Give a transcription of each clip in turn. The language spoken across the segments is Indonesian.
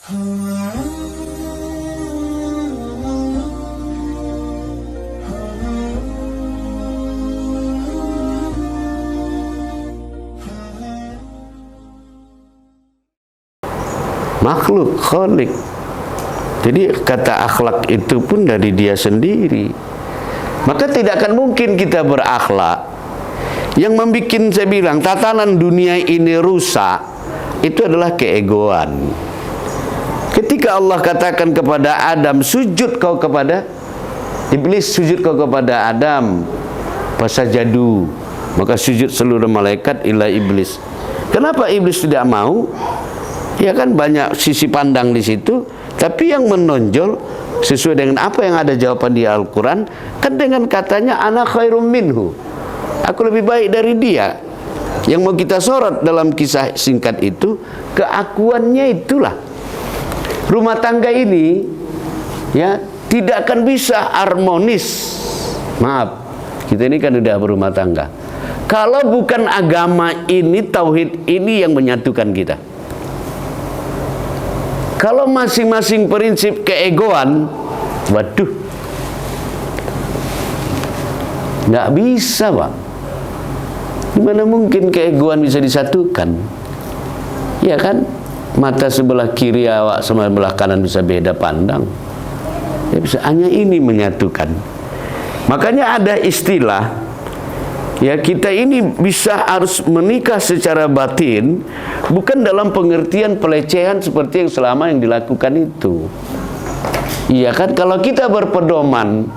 Makhluk, khalik. Jadi kata akhlak itu pun dari dia sendiri. Maka tidak akan mungkin kita berakhlak. Yang membuat saya bilang tatanan dunia ini rusak, itu adalah keegoan. Ketika Allah katakan kepada Adam, sujud kau kepada Iblis, sujud kau kepada Adam, fasajadu, maka sujud seluruh malaikat illa Iblis. Kenapa Iblis tidak mau? Ya kan banyak sisi pandang di situ, tapi yang menonjol sesuai dengan apa yang ada jawaban di Al-Quran kan dengan katanya ana khairum minhu, aku lebih baik dari dia. Yang mau kita sorot dalam kisah singkat itu keakuannya itulah. Rumah tangga ini ya tidak akan bisa harmonis. Maaf, kita ini kan udah berumah tangga. Kalau bukan agama ini, tauhid ini yang menyatukan kita. Kalau masing-masing prinsip keegoan, waduh, nggak bisa, Pak. Gimana mungkin keegoan bisa disatukan? Ya kan? Mata sebelah kiri awak sama sebelah kanan bisa beda pandang. Ya bisa, hanya ini menyatukan. Makanya ada istilah, ya kita ini bisa harus menikah secara batin, bukan dalam pengertian pelecehan seperti yang selama yang dilakukan itu. Iya kan, kalau kita berpedoman,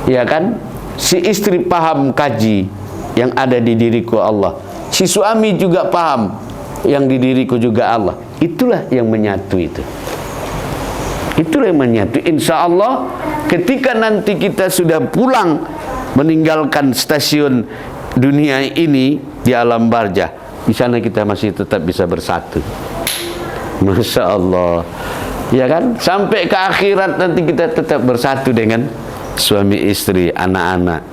ya kan, si istri paham kaji yang ada di diriku Allah, si suami juga paham yang di diriku juga Allah. Itulah yang menyatu itu. Itulah yang menyatu. Insya Allah ketika nanti kita sudah pulang meninggalkan stasiun dunia ini di alam barzah, di sana kita masih tetap bisa bersatu. Masya Allah, ya kan? Sampai ke akhirat nanti kita tetap bersatu dengan suami istri, anak-anak.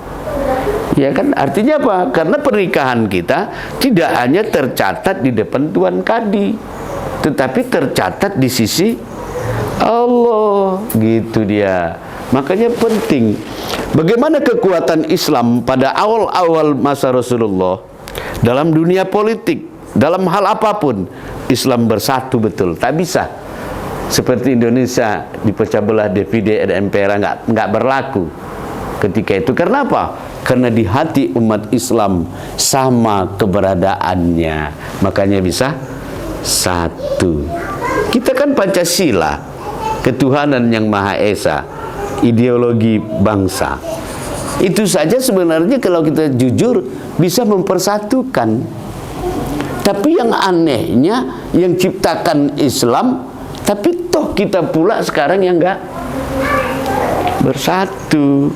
Ya kan? Artinya apa? Karena pernikahan kita tidak hanya tercatat di depan Tuan Kadi, tetapi tercatat di sisi Allah. Gitu dia. Makanya penting. Bagaimana kekuatan Islam pada awal-awal masa Rasulullah dalam dunia politik, dalam hal apapun, Islam bersatu betul. Tak bisa seperti Indonesia dipecah belah, divide et impera, nggak berlaku ketika itu. Karena apa? Karena di hati umat Islam sama keberadaannya, makanya bisa satu. Kita kan Pancasila, ketuhanan yang Maha Esa, ideologi bangsa. Itu saja sebenarnya kalau kita jujur bisa mempersatukan. Tapi yang anehnya yang ciptakan Islam, tapi toh kita pula sekarang yang enggak bersatu.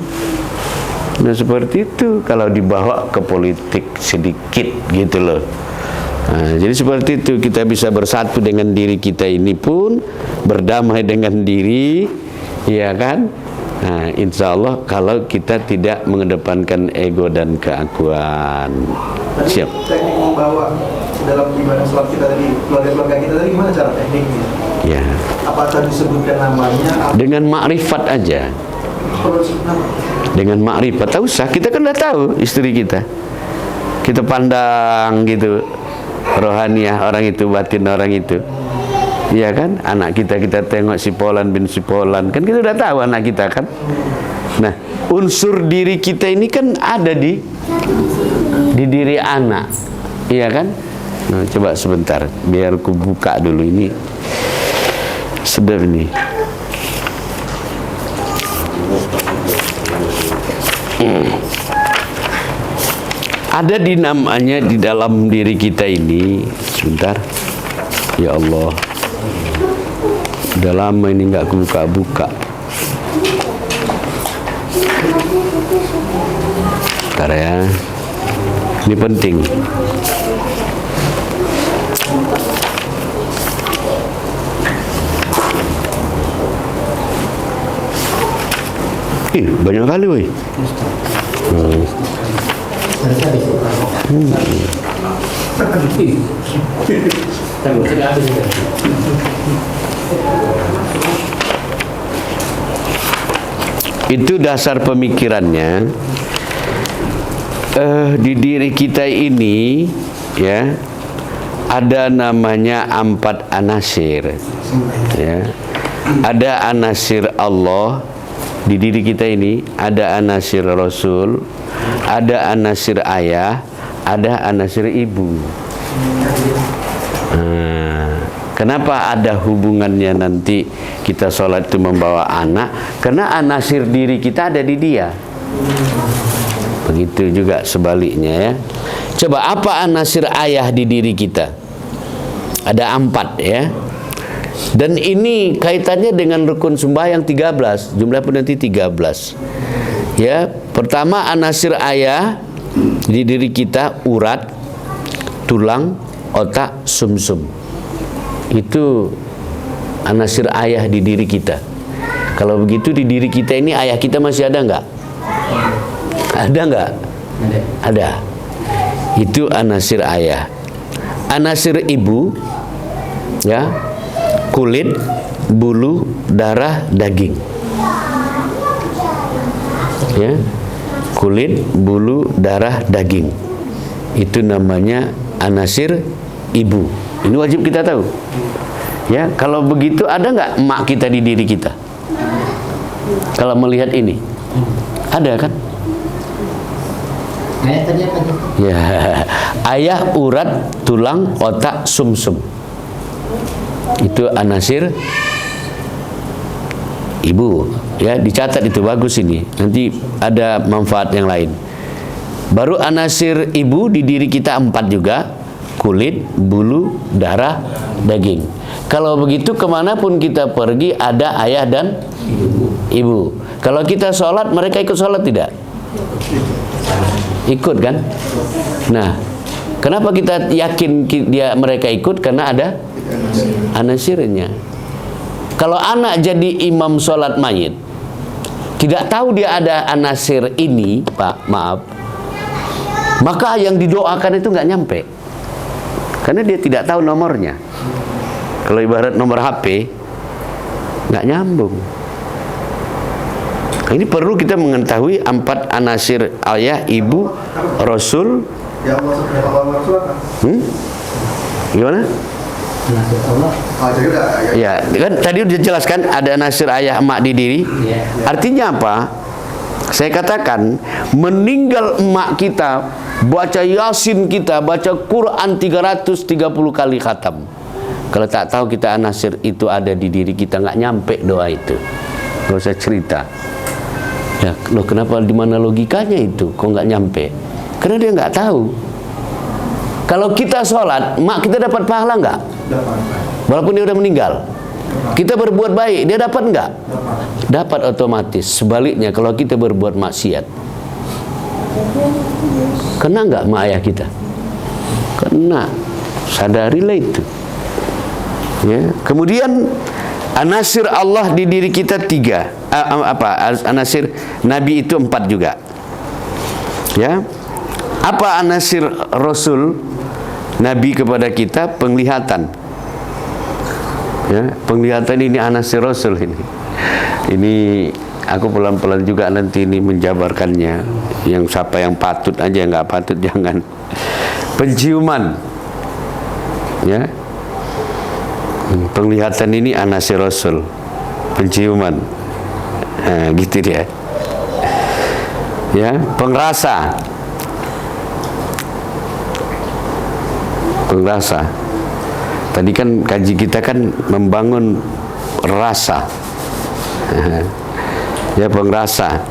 Nah seperti itu kalau dibawa ke politik sedikit gitu loh. Nah, jadi seperti itu kita bisa bersatu dengan diri kita ini pun, berdamai dengan diri, ya kan? Nah, insya Allah kalau kita tidak mengedepankan ego dan keakuan. Siap. Teknik membawa dalam ibadah sholat kita tadi, keluarga kita tadi gimana cara tekniknya? Ya. Apakah disebutkan namanya? Dengan makrifat aja. Dengan makrifat, tak usah. Kita kan udah tahu istri kita. Kita pandang gitu, rohaniah orang itu, batin orang itu. Iya kan, anak kita tengok si Polan bin si Polan, kan kita udah tahu anak kita kan. Nah, unsur diri kita ini kan ada di diri anak, iya kan. Nah, coba sebentar, biar ku buka dulu ini, sedap ini. Ada di namanya di dalam diri kita ini, sebentar, ya Allah. Udah lama ini nggak buka-buka. Bentar ya. Ini penting. Ih, banyak kali woi. Itu dasar pemikirannya. Di diri kita ini, ya, ada namanya 4 anasir, ya. Ada anasir Allah di diri kita ini, ada anasir Rasul, ada anasir ayah, ada anasir ibu. Kenapa ada hubungannya nanti kita sholat itu membawa anak? Karena anasir diri kita ada di dia. Begitu juga sebaliknya, ya. Coba apa anasir ayah di diri kita? Ada 4, ya. Dan ini kaitannya dengan rukun sembahyang 13. Jumlah pun nanti 13. Ya, pertama anasir ayah di diri kita urat, tulang, otak, sumsum. Itu anasir ayah di diri kita. Kalau begitu di diri kita ini ayah kita masih ada nggak? Ada nggak? Ada. Itu anasir ayah. Anasir ibu, ya, kulit, bulu, darah, daging. Ya, kulit, bulu, darah, daging. Itu namanya anasir ibu. Ini wajib kita tahu. Ya, kalau begitu ada nggak emak kita di diri kita? Kalau melihat ini, ada kan? Ayah tadi apa? Ya, ayah urat, tulang, otak, sumsum. Itu anasir ibu. Ya, dicatat itu bagus ini. Nanti ada manfaat yang lain. Baru anasir ibu di diri kita 4 juga. Kulit, bulu, darah, daging. Kalau begitu kemanapun kita pergi ada ayah dan ibu. Kalau kita sholat, mereka ikut sholat tidak? Ikut kan? Nah, kenapa kita yakin mereka ikut? Karena ada anasirnya. Kalau anak jadi imam sholat mayit, tidak tahu dia ada anasir ini, Pak, maaf, maka yang didoakan itu nggak nyampe. Karena dia tidak tahu nomornya. Kalau ibarat nomor HP, nggak nyambung. Nah, ini perlu kita mengetahui 4 anasir ayah, ibu, Rasul. Ya Allah subhanahu wa ta'ala. Gimana? Anasir Allah. Jadi udah Ya, kan tadi udah jelaskan ada anasir ayah emak di diri. Artinya apa? Saya katakan, meninggal emak kita, baca Yasin kita, baca Quran 330 kali khatam. Kalau tak tahu kita anasir itu ada di diri kita, nggak nyampe doa itu. Gak usah cerita. Ya, loh kenapa, di mana logikanya itu? Kok nggak nyampe? Karena dia nggak tahu. Kalau kita sholat, emak kita dapat pahala nggak? Walaupun dia udah meninggal. Kita berbuat baik, dia dapat nggak? Dapat otomatis. Sebaliknya kalau kita berbuat maksiat, kena nggak sama ayah kita? Kena. Sadarilah itu. Ya. Kemudian anasir Allah di diri kita 3. Anasir Nabi itu 4 juga. Ya. Apa anasir Rasul Nabi kepada kita? Penglihatan. Ya, penglihatan ini anasir Rasul ini. Ini aku pelan-pelan juga nanti ini menjabarkannya. Yang siapa yang patut aja, nggak patut jangan. Penciuman. Ya. Penglihatan ini anasir Rasul. Penciuman. Nah, gitu dia. Ya, pengrasa. Pengrasa. Tadi kan kaji kita kan membangun rasa. Ya, pengrasa.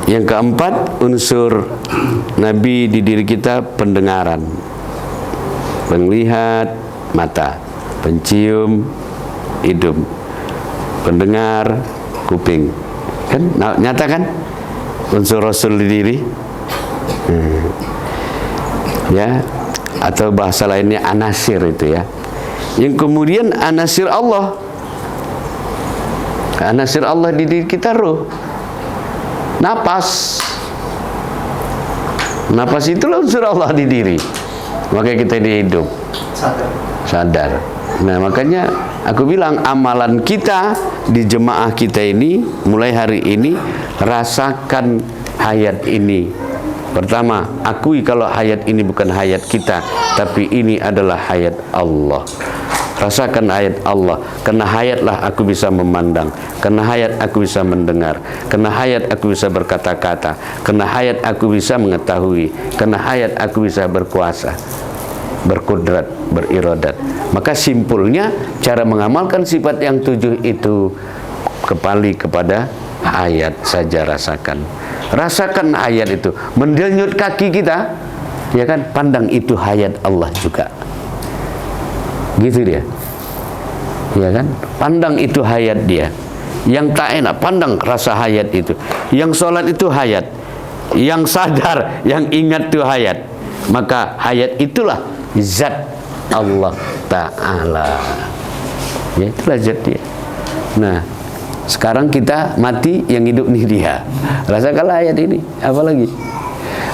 Yang keempat, unsur Nabi di diri kita pendengaran. Penglihat, mata. Pencium, hidung. Pendengar, kuping. Kan nyata kan? Unsur Rasul di diri. Ya, atau bahasa lainnya anasir itu ya. Yang kemudian anasir Allah. Anasir Allah di diri kita ruh. Napas. Napas itulah unsur Allah di diri. Makanya kita ini hidup. sadar. Sadar. Nah, makanya Aku bilang amalan kita di jemaah kita ini mulai hari ini, rasakan hayat ini. Pertama, akui kalau hayat ini bukan hayat kita, tapi ini adalah hayat Allah. Rasakan hayat Allah. Karena hayatlah aku bisa memandang, karena hayat aku bisa mendengar, karena hayat aku bisa berkata-kata, karena hayat aku bisa mengetahui, karena hayat aku bisa berkuasa, berkudrat, berirodat. Maka simpulnya cara mengamalkan sifat yang 7 itu kembali kepada hayat saja. Rasakan hayat itu, mendenyut kaki kita, ya kan, pandang itu hayat Allah juga. Gitu dia, ya kan, pandang itu hayat dia. Yang tak enak, pandang rasa hayat itu. Yang sholat itu hayat, yang sadar, yang ingat itu hayat. Maka hayat itulah zat Allah Ta'ala, ya, itulah zat dia. Nah, sekarang kita mati, yang hidup nih dia. Rasakanlah ayat ini. Apalagi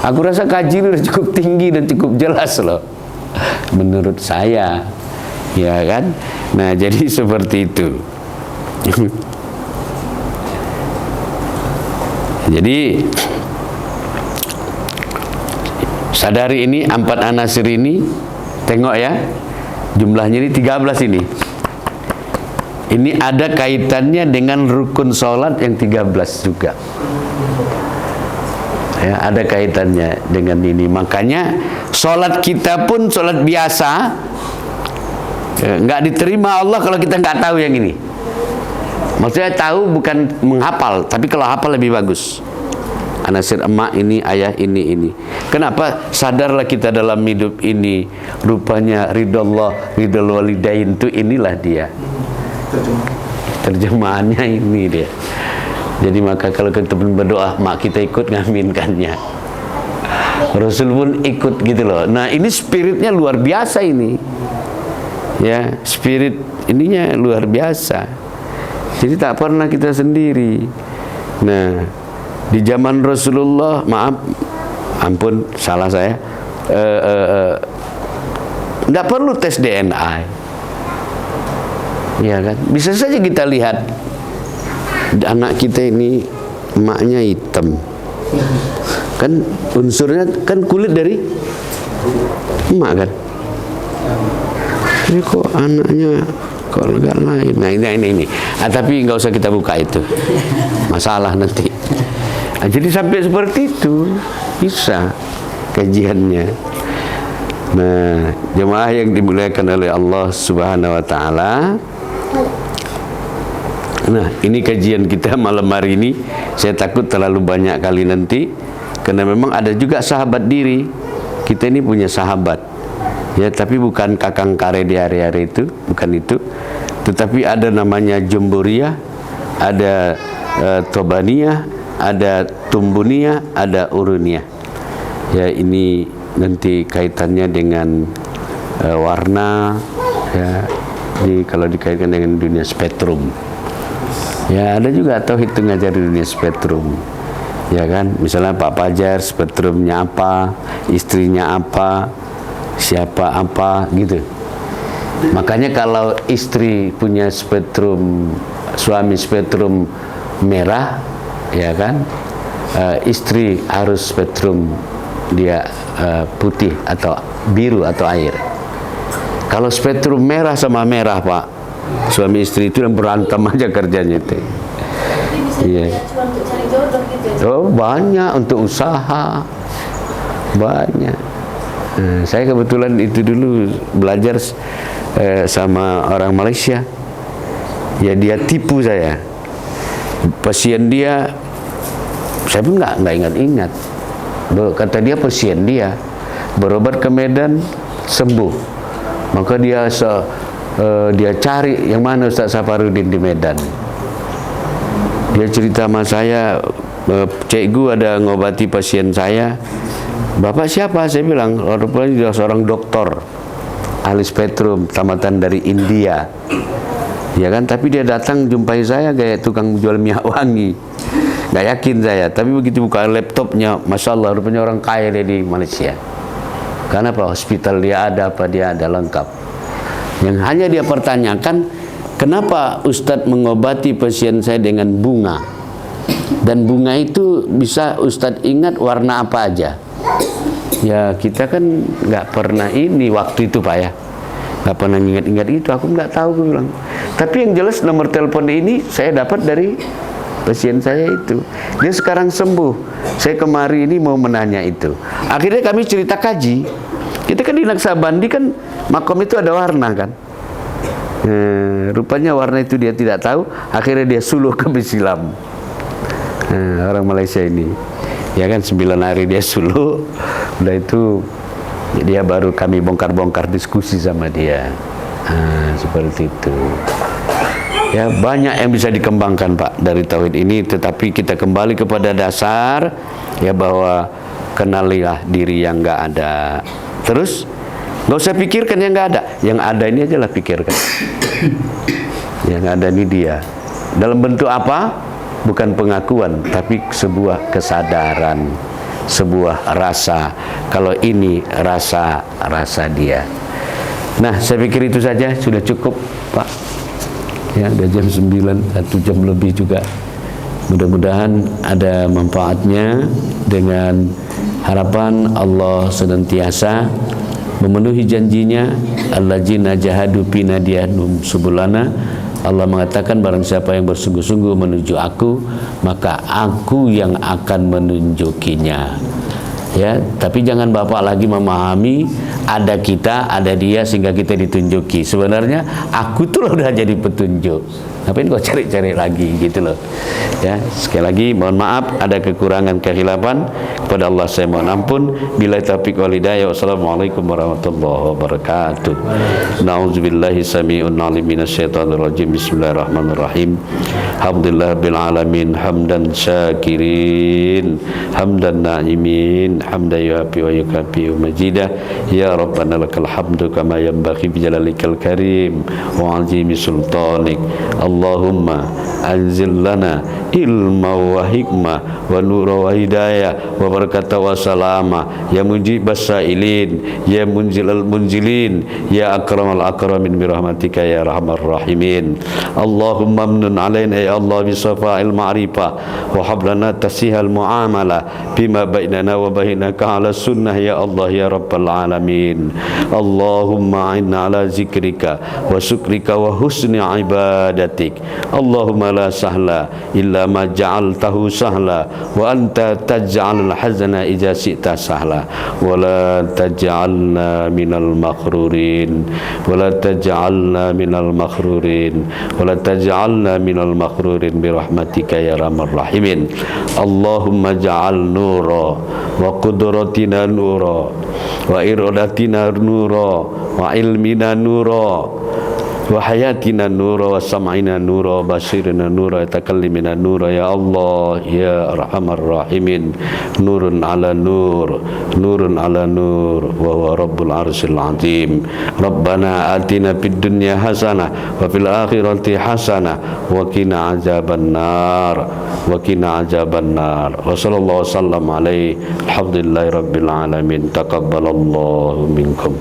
aku rasa kaji ini cukup tinggi dan cukup jelas loh, menurut saya, ya kan. Nah, jadi seperti itu. Jadi sadari ini 4 anasir ini. Tengok ya, jumlahnya ini 13 ini. Ini ada kaitannya dengan rukun sholat yang 13 juga. Ya, ada kaitannya dengan ini. Makanya sholat kita pun sholat biasa, ya, nggak diterima Allah kalau kita nggak tahu yang ini. Maksudnya tahu bukan menghafal, tapi kalau hafal lebih bagus. Anasir emak ini, ayah ini. Kenapa? Sadarlah kita dalam hidup ini, rupanya ridallah, ridal walidain itu inilah dia. Terjemahannya ini dia. Jadi maka kalau kita pun berdoa, mak kita ikut ngaminkannya. Rasul pun ikut gitu loh. Nah, ini spiritnya luar biasa ini. Ya, spirit ininya luar biasa. Jadi tak pernah kita sendiri. Nah, di zaman Rasulullah, maaf, ampun, salah saya, tidak perlu tes DNA, ya kan? Bisa saja kita lihat anak kita ini emaknya hitam, kan unsurnya kan kulit dari emak kan? Ini kok anaknya kok agak lain. Nah, ini. Tapi nggak usah kita buka itu, masalah nanti. Nah, jadi sampai seperti itu bisa kajiannya. Nah, jemaah yang dimuliakan oleh Allah Subhanahu wa taala. Nah, ini kajian kita malam hari ini. Saya takut terlalu banyak kali nanti, karena memang ada juga sahabat diri. Kita ini punya sahabat, ya, tapi bukan kakang kare di hari-hari itu, bukan itu. Tetapi ada namanya Jumburiyah, ada Tobaniyah, ada Tumbuniyah, ada Uruniyah. Ya, ini nanti kaitannya dengan warna, ya, kalau dikaitkan dengan dunia spektrum. Ya, ada juga tauhid itu ngajar di dunia spektrum, ya kan. Misalnya Pak Pajar spektrumnya apa, istrinya apa, siapa apa, gitu. Makanya kalau istri punya spektrum, suami spektrum merah, ya kan, istri harus spektrum dia putih atau biru atau air. Kalau spektrum merah sama merah, Pak, suami istri itu yang berantem aja kerjanya itu. Iya. Cuma untuk cari jodoh gitu. Oh, banyak untuk usaha, banyak. Nah, saya kebetulan itu dulu belajar sama orang Malaysia. Ya, dia tipu saya. Pasien dia, saya pun nggak ingat-ingat. Kata dia pasien dia berobat ke Medan sembuh. Maka dia cari yang mana Ustaz Safarudin di Medan. Dia cerita sama saya, cikgu ada ngobati pasien saya. Bapak siapa? Saya bilang, rupanya dia seorang doktor ahli spektrum, tamatan dari India, ya kan. Tapi dia datang jumpai saya kayak tukang jual minyak wangi. Nggak yakin saya, tapi begitu buka laptopnya, Masya Allah, rupanya orang kaya dia di Malaysia. Karena apa? Hospital dia ada, apa dia ada, lengkap. Yang hanya dia pertanyakan, kenapa Ustadz mengobati pasien saya dengan bunga? Dan bunga itu bisa Ustadz ingat warna apa aja? Ya kita kan nggak pernah ini waktu itu Pak ya, nggak pernah ingat-ingat itu. Aku nggak tahu, gue bilang. Tapi yang jelas nomor telepon ini saya dapat dari pasien saya itu. Dia sekarang sembuh. Saya kemari ini mau menanya itu. Akhirnya kami cerita kaji. Kita kan di Naksabandi kan makom itu ada warna kan. Rupanya warna itu dia tidak tahu. Akhirnya dia suluh ke Bisilam. Orang Malaysia ini. Ya kan 9 hari dia suluh. Udah itu dia baru kami bongkar-bongkar diskusi sama dia. Seperti itu. Ya banyak yang bisa dikembangkan Pak dari tauhid ini, tetapi kita kembali kepada dasar ya bahwa kenalilah diri yang nggak ada. Terus nggak usah pikirkan yang nggak ada, yang ada ini aja lah pikirkan. Yang ada ini dia. Dalam bentuk apa? Bukan pengakuan, tapi sebuah kesadaran, sebuah rasa. Kalau ini rasa dia. Nah, saya pikir itu saja sudah cukup Pak. Ya, udah jam 9, 1 jam lebih juga. Mudah-mudahan ada manfaatnya, dengan harapan Allah senantiasa memenuhi janjinya, alladzina jahadu fina diyahnum subulana. Allah mengatakan barang siapa yang bersungguh-sungguh menuju aku, maka aku yang akan menunjukinya. Ya, tapi jangan Bapak lagi memahami ada kita, ada dia sehingga kita ditunjuki. Sebenarnya aku tuh udah jadi petunjuk. Ngapain kau cari-cari lagi gitu loh. Ya, sekali lagi mohon maaf ada kekurangan kehilafan, kepada Allah saya mohon ampun. Billahi taufiq wal hidayah. Wassalamualaikum warahmatullahi wabarakatuh. Nauzubillahi samii'un 'alim minasyaitonir rajim. Bismillahirrahmanirrahim. Alhamdulillahirabbil alamin, hamdan syakirin, hamdan na'imin, hamdan yuhafi wa yukafi majidah. Ya Rabbana lakal hamdu kama yanbaghi bi jalalikal karim wa 'azimi sultanik. Allahumma anzil lana ilma wa hikmah wa nura wa hidayah wa barakata wa salama ya mujibas sailin ya munzilal munzilin ya akramal akramin bi rahmatika ya arhamar rahimin. Allahumma amnun alaina ya Allah bi safa'il ma'rifah wa hablana tasihal muamalah bima bainana wa bainaka ala sunnah ya Allah ya rabbal alamin. Allahumma a'inna ala zikrika wa syukrika wa husni ibadatik. Allahumma la sahla illa ma ja'altahu sahla wa anta taj'alul hazana idza syi'ta sahla wa la taj'alna minal maghrurin wa la taj'alna minal maghrurin wa la taj'alna minal maghrurin bi rahmatika ya arhamar rahimin. Allahumma ja'al nura wa qudratina nura wa iradatina nura wa ilmina nura wa hayatina nura wa sam'ina nura wa basirina nura wa takallimina nura ya Allah ya arhamar rahimin. Nurun ala nur, nurun ala nur wa huwa rabbul arsyil azim. Rabbana atina fid dunya hasanah wa fil akhirati hasanah wa qina azaban nar, wa qina azaban nar. Wa sallallahu wasallam alaihi alhamdulillahi rabbil alamin. Taqabbalallahu minkum.